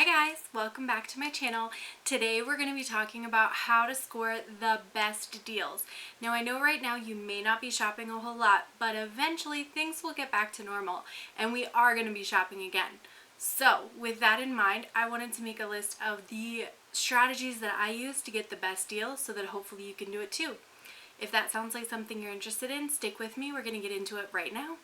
guys, welcome back to my channel. Today we're going to be talking about how to score the best deals. Now I know right now you may not be shopping a whole lot, but eventually things will get back to normal and we are going to be shopping again. So with that in mind, I wanted to make a list of the strategies that I use to get the best deals so that hopefully you can do it too. If that sounds like something you're interested in, stick with me. We're going to get into it right now.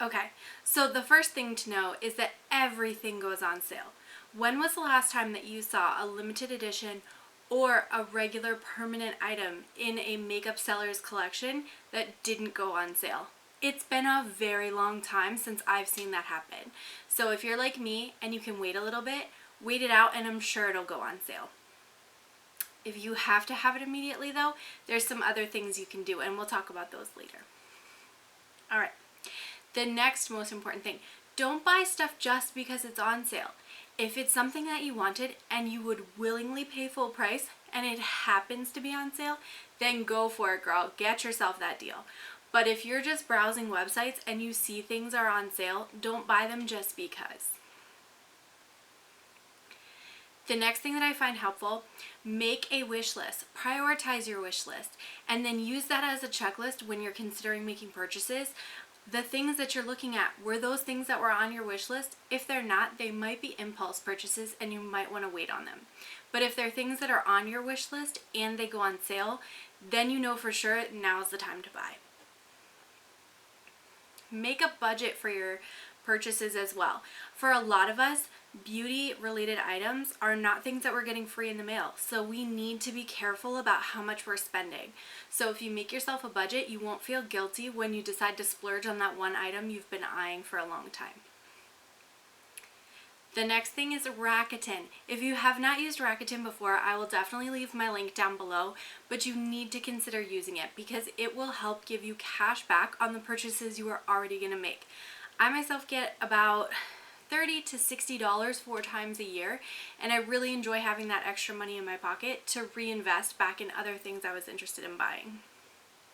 Okay, so the first thing to know is that everything goes on sale. When was the last time that you saw a limited edition or a regular permanent item in a makeup seller's collection that didn't go on sale? It's been a very long time since I've seen that happen. So if you're like me and you can wait a little bit, wait it out and I'm sure it'll go on sale. If you have to have it immediately though, there's some other things you can do and we'll talk about those later. All right. The next most important thing, don't buy stuff just because it's on sale. If it's something that you wanted and you would willingly pay full price and it happens to be on sale, then go for it, girl. Get yourself that deal. But if you're just browsing websites and you see things are on sale, don't buy them just because. The next thing that I find helpful, make a wish list. Prioritize your wish list and then use that as a checklist when you're considering making purchases. The things that you're looking at, were those things that were on your wish list? If they're not, they might be impulse purchases and you might want to wait on them. But if they're things that are on your wish list and they go on sale, then you know for sure now's the time to buy. Make a budget for your purchases as well. For a lot of us, beauty related items are not things that we're getting free in the mail, so we need to be careful about how much we're spending. So if you make yourself a budget, you won't feel guilty when you decide to splurge on that one item you've been eyeing for a long time. The next thing is Rakuten. If you have not used Rakuten before, I will definitely leave my link down below, but you need to consider using it because it will help give you cash back on the purchases you are already going to make. I myself get about $30 to $60 4 times a year, and I really enjoy having that extra money in my pocket to reinvest back in other things I was interested in buying.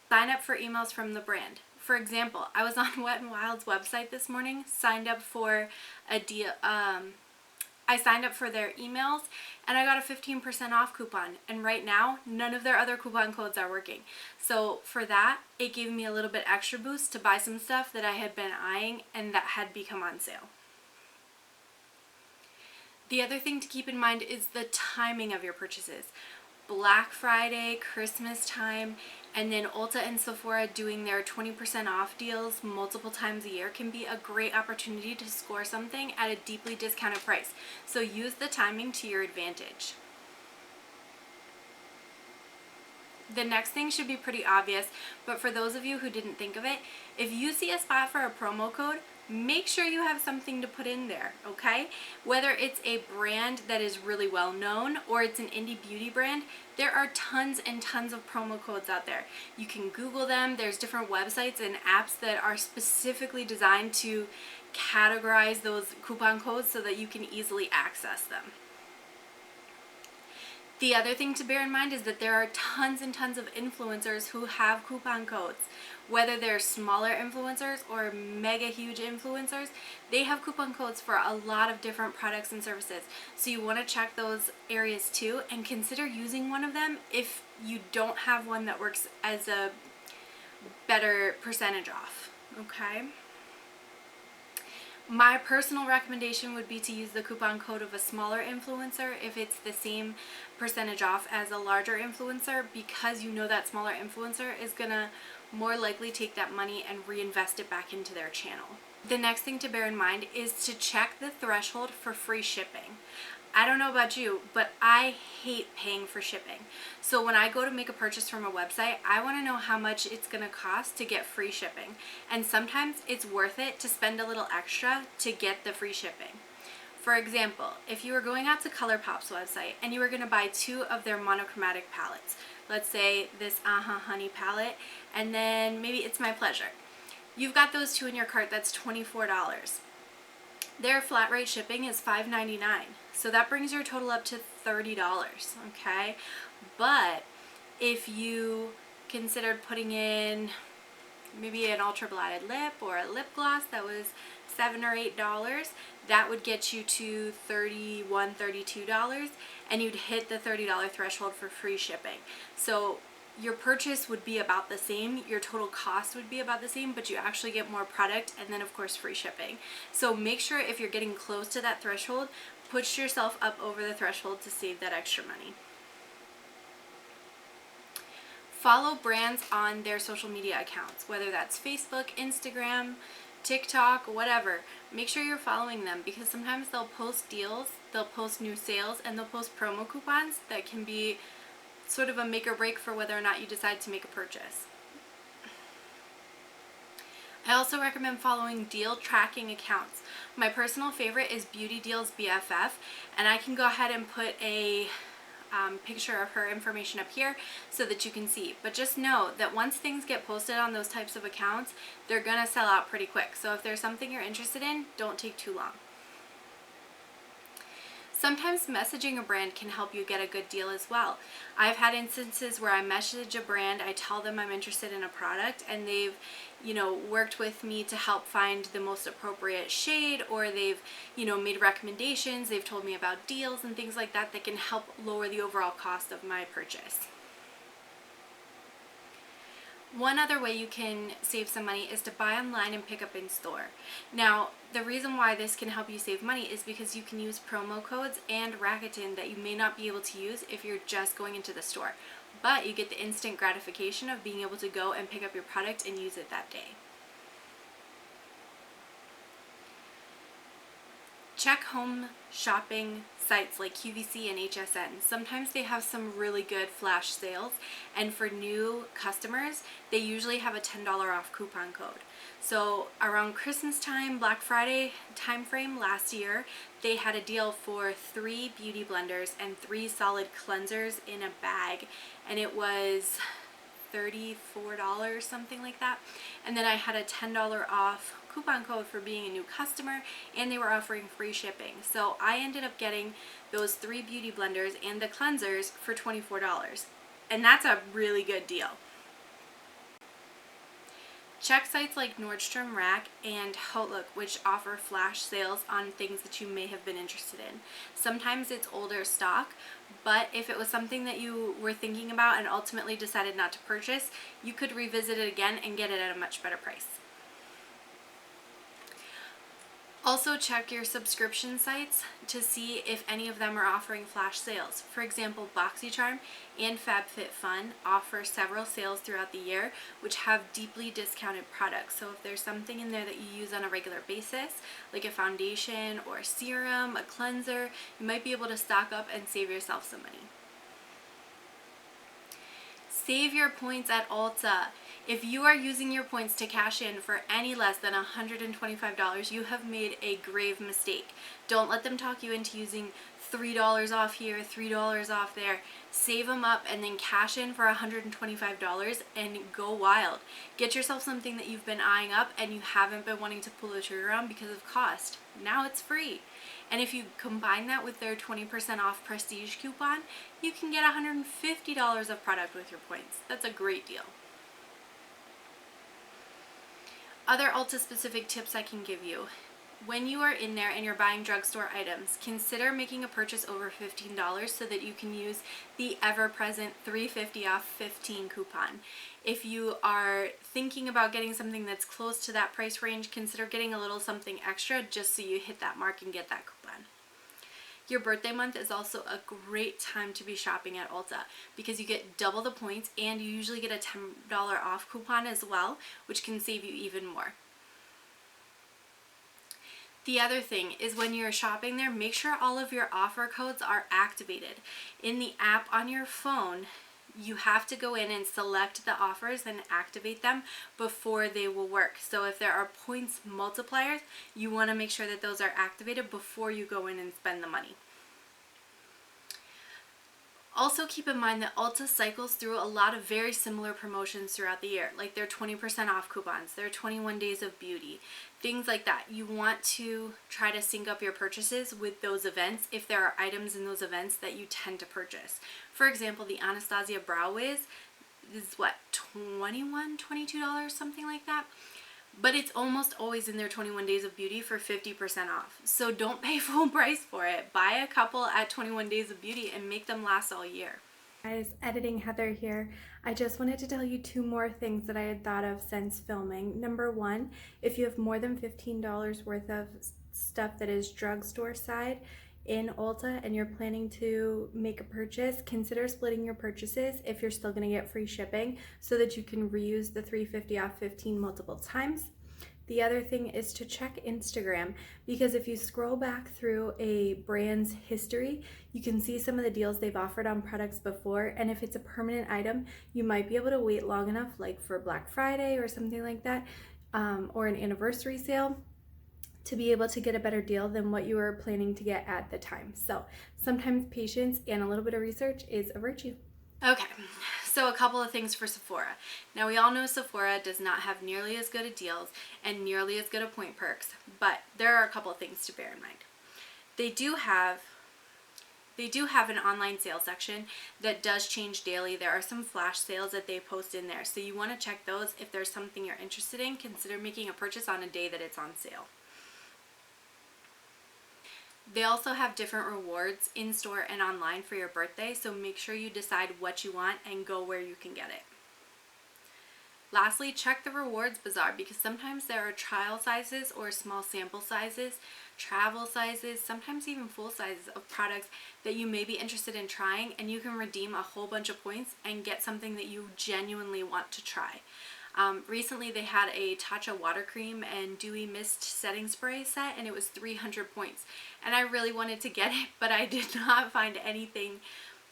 Sign up for emails from the brand. For example, I was on Wet n Wild's website this morning, signed up for a deal. I signed up for their emails and I got a 15% off coupon, and right now none of their other coupon codes are working. So for that, it gave me a little bit extra boost to buy some stuff that I had been eyeing and that had become on sale. The other thing to keep in mind is the timing of your purchases. Black Friday, Christmas time, and then Ulta and Sephora doing their 20% off deals multiple times a year can be a great opportunity to score something at a deeply discounted price. So use the timing to your advantage. The next thing should be pretty obvious, but for those of you who didn't think of it, if you see a spot for a promo code, make sure you have something to put in there, okay? Whether it's a brand that is really well known or it's an indie beauty brand, there are tons and tons of promo codes out there. You can Google them. There's different websites and apps that are specifically designed to categorize those coupon codes so that you can easily access them. The other thing to bear in mind is that there are tons and tons of influencers who have coupon codes. Whether they're smaller influencers or mega huge influencers, they have coupon codes for a lot of different products and services. So you want to check those areas too and consider using one of them if you don't have one that works as a better percentage off, okay? My personal recommendation would be to use the coupon code of a smaller influencer if it's the same percentage off as a larger influencer, because you know that smaller influencer is gonna more likely take that money and reinvest it back into their channel. The next thing to bear in mind is to check the threshold for free shipping. I don't know about you, but I hate paying for shipping. So when I go to make a purchase from a website, I want to know how much it's going to cost to get free shipping. And sometimes it's worth it to spend a little extra to get the free shipping. For example, if you were going out to Colourpop's website and you were going to buy 2 of their monochromatic palettes, let's say this Honey palette, and then maybe It's My Pleasure. You've got those 2 in your cart, that's $24. Their flat rate shipping is $5.99. So that brings your total up to $30, okay? But If you considered putting in maybe an ultra blotted lip or a lip gloss that was $7 or $8, that would get you to $31, $32, and you'd hit the $30 threshold for free shipping. So your purchase would be about the same, your total cost would be about the same, but you actually get more product and then of course free shipping. So make sure if you're getting close to that threshold, push yourself up over the threshold to save that extra money. Follow brands on their social media accounts, whether that's Facebook, Instagram, TikTok, whatever. Make sure you're following them because sometimes they'll post deals, they'll post new sales, and they'll post promo coupons that can be sort of a make or break for whether or not you decide to make a purchase. I also recommend following deal tracking accounts. My personal favorite is Beauty Deals BFF, and I can go ahead and put a picture of her information up here so that you can see. But just know that once things get posted on those types of accounts, they're gonna sell out pretty quick. So if there's something you're interested in, don't take too long. Sometimes messaging a brand can help you get a good deal as well. I've had instances where I message a brand, I tell them I'm interested in a product, and they've, worked with me to help find the most appropriate shade, or they've, made recommendations, they've told me about deals and things like that that can help lower the overall cost of my purchase. One other way you can save some money is to buy online and pick up in store. Now, the reason why this can help you save money is because you can use promo codes and Rakuten that you may not be able to use if you're just going into the store. But you get the instant gratification of being able to go and pick up your product and use it that day. Check home shopping sites like QVC and HSN. Sometimes they have some really good flash sales, and for new customers, they usually have a $10 off coupon code. So around Christmas time, Black Friday timeframe last year, they had a deal for 3 beauty blenders and 3 solid cleansers in a bag, and it was $34, something like that. And then I had a $10 off coupon code for being a new customer, and they were offering free shipping. So I ended up getting those 3 beauty blenders and the cleansers for $24, and that's a really good deal. Check sites like Nordstrom Rack and Outlook, which offer flash sales on things that you may have been interested in. Sometimes it's older stock, but if it was something that you were thinking about and ultimately decided not to purchase, you could revisit it again and get it at a much better price. Also check your subscription sites to see if any of them are offering flash sales. For example, BoxyCharm and FabFitFun offer several sales throughout the year which have deeply discounted products. So if there's something in there that you use on a regular basis, like a foundation or a serum, a cleanser, you might be able to stock up and save yourself some money. Save your points at Ulta. If you are using your points to cash in for any less than $125, you have made a grave mistake. Don't let them talk you into using $3 off here, $3 off there. Save them up and then cash in for $125 and go wild. Get yourself something that you've been eyeing up and you haven't been wanting to pull the trigger on because of cost. Now it's free. And if you combine that with their 20% off prestige coupon, you can get $150 of product with your points. That's a great deal. Other Ulta specific tips I can give you. When you are in there and you're buying drugstore items, consider making a purchase over $15 so that you can use the ever-present $350 off 15 coupon. If you are thinking about getting something that's close to that price range, consider getting a little something extra just so you hit that mark and get that coupon. Your birthday month is also a great time to be shopping at Ulta because you get double the points and you usually get a $10 off coupon as well, which can save you even more. The other thing is when you're shopping there, make sure all of your offer codes are activated. In the app on your phone, you have to go in and select the offers and activate them before they will work. So if there are points multipliers, you want to make sure that those are activated before you go in and spend the money. Also keep in mind that Ulta cycles through a lot of very similar promotions throughout the year, like their 20% off coupons, their 21 days of beauty, things like that. You want to try to sync up your purchases with those events if there are items in those events that you tend to purchase. For example, the Anastasia Brow Wiz is what, $21, $22, something like that? But it's almost always in their 21 days of beauty for 50% off. So don't pay full price for it. Buy a couple at 21 days of beauty and make them last all year. Guys, editing Heather here. I just wanted to tell you 2 more things that I had thought of since filming. Number 1, if you have more than $15 worth of stuff that is drugstore side in Ulta and you're planning to make a purchase, consider splitting your purchases if you're still going to get free shipping so that you can reuse the $3.50 off 15 multiple times. The other thing is to check Instagram, because if you scroll back through a brand's history, you can see some of the deals they've offered on products before, and if it's a permanent item, you might be able to wait long enough, like for Black Friday or something like that, or an anniversary sale, to be able to get a better deal than what you were planning to get at the time. So sometimes patience and a little bit of research is a virtue. Okay, so a couple of things for Sephora. Now we all know Sephora does not have nearly as good of deals and nearly as good of point perks, but there are a couple of things to bear in mind. They do have an online sales section that does change daily. There are some flash sales that they post in there, so you want to check those. If there's something you're interested in, consider making a purchase on a day that it's on sale. They also have different rewards in store and online for your birthday, so make sure you decide what you want and go where you can get it. Lastly, check the rewards bazaar, because sometimes there are trial sizes or small sample sizes, travel sizes, sometimes even full sizes of products that you may be interested in trying, and you can redeem a whole bunch of points and get something that you genuinely want to try. Recently they had a Tatcha water cream and dewy mist setting spray set, and it was 300 points, and I really wanted to get it, but I did not find anything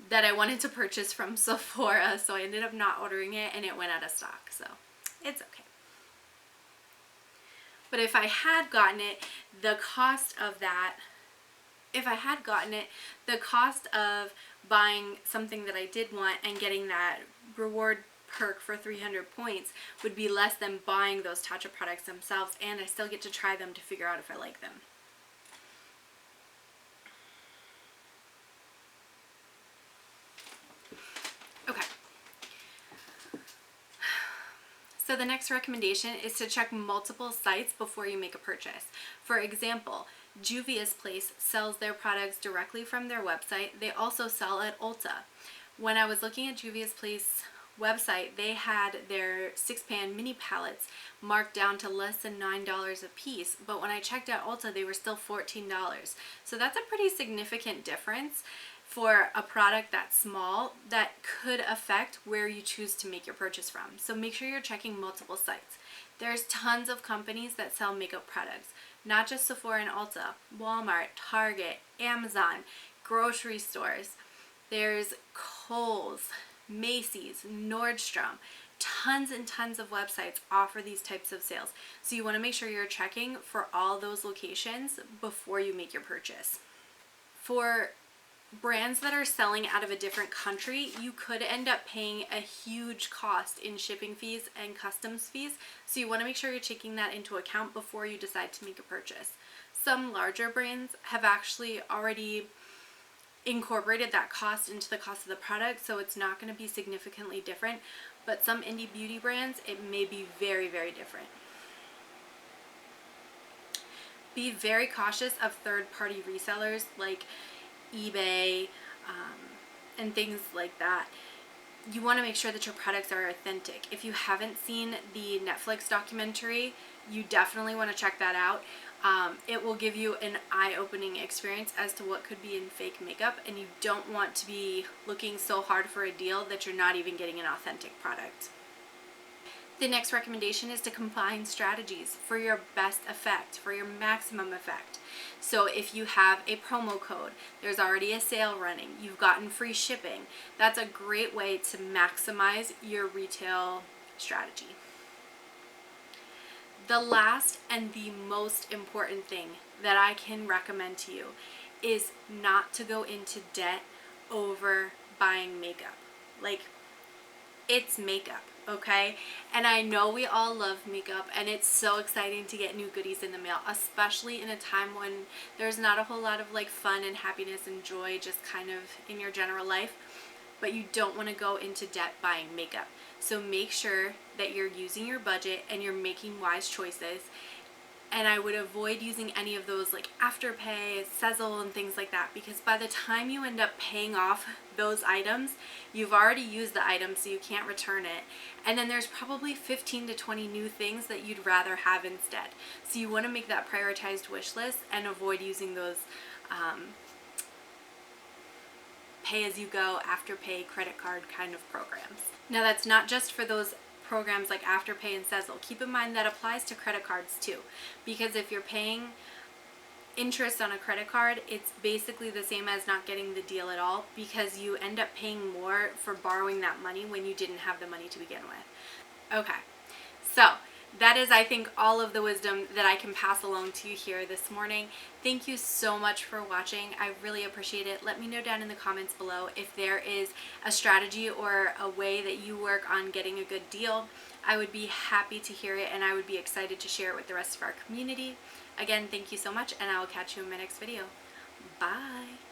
that I wanted to purchase from Sephora, so I ended up not ordering it and it went out of stock, so it's okay. But if I had gotten it, the cost of buying something that I did want and getting that reward perk for 300 points would be less than buying those Tatcha products themselves, and I still get to try them to figure out if I like them. Okay. So the next recommendation is to check multiple sites before you make a purchase. For example, Juvia's Place sells their products directly from their website. They also sell at Ulta. When I was looking at Juvia's Place website, they had their 6-pan mini palettes marked down to less than $9 a piece, but when I checked out Ulta, they were still $14. So that's a pretty significant difference for a product that small that could affect where you choose to make your purchase from. So make sure you're checking multiple sites. There's tons of companies that sell makeup products, not just Sephora and Ulta, Walmart, Target, Amazon, grocery stores. There's Kohl's, Macy's, Nordstrom. Tons and tons of websites offer these types of sales. So you want to make sure you're checking for all those locations before you make your purchase. For brands that are selling out of a different country, you could end up paying a huge cost in shipping fees and customs fees. So you want to make sure you're taking that into account before you decide to make a purchase. Some larger brands have actually already incorporated that cost into the cost of the product, so it's not going to be significantly different, but some indie beauty brands, it may be very, very different. Be very cautious of third-party resellers like eBay and things like that. You want to make sure that your products are authentic. If you haven't seen the Netflix documentary, you definitely want to check that out. It will give you an eye-opening experience as to what could be in fake makeup, and you don't want to be looking so hard for a deal that you're not even getting an authentic product. The next recommendation is to combine strategies for your best effect, for your maximum effect. So if you have a promo code, there's already a sale running, you've gotten free shipping, that's a great way to maximize your retail strategy. The last and the most important thing that I can recommend to you is not to go into debt over buying makeup. Like, it's makeup, okay? And I know we all love makeup, and it's so exciting to get new goodies in the mail, especially in a time when there's not a whole lot of like fun and happiness and joy just kind of in your general life, but you don't want to go into debt buying makeup. So make sure that you're using your budget and you're making wise choices. And I would avoid using any of those like Afterpay, Sezzle, and things like that, because by the time you end up paying off those items, you've already used the item, so you can't return it. And then there's probably 15 to 20 new things that you'd rather have instead. So you want to make that prioritized wish list and avoid using those pay-as-you-go, Afterpay, credit card kind of programs. Now, that's not just for those programs like Afterpay and Sezzle. Keep in mind that applies to credit cards too, because if you're paying interest on a credit card, it's basically the same as not getting the deal at all, because you end up paying more for borrowing that money when you didn't have the money to begin with. Okay, so that is, I think, all of the wisdom that I can pass along to you here this morning. Thank you so much for watching. I really appreciate it. Let me know down in the comments below if there is a strategy or a way that you work on getting a good deal. I would be happy to hear it, and I would be excited to share it with the rest of our community. Again, thank you so much, and I will catch you in my next video. Bye.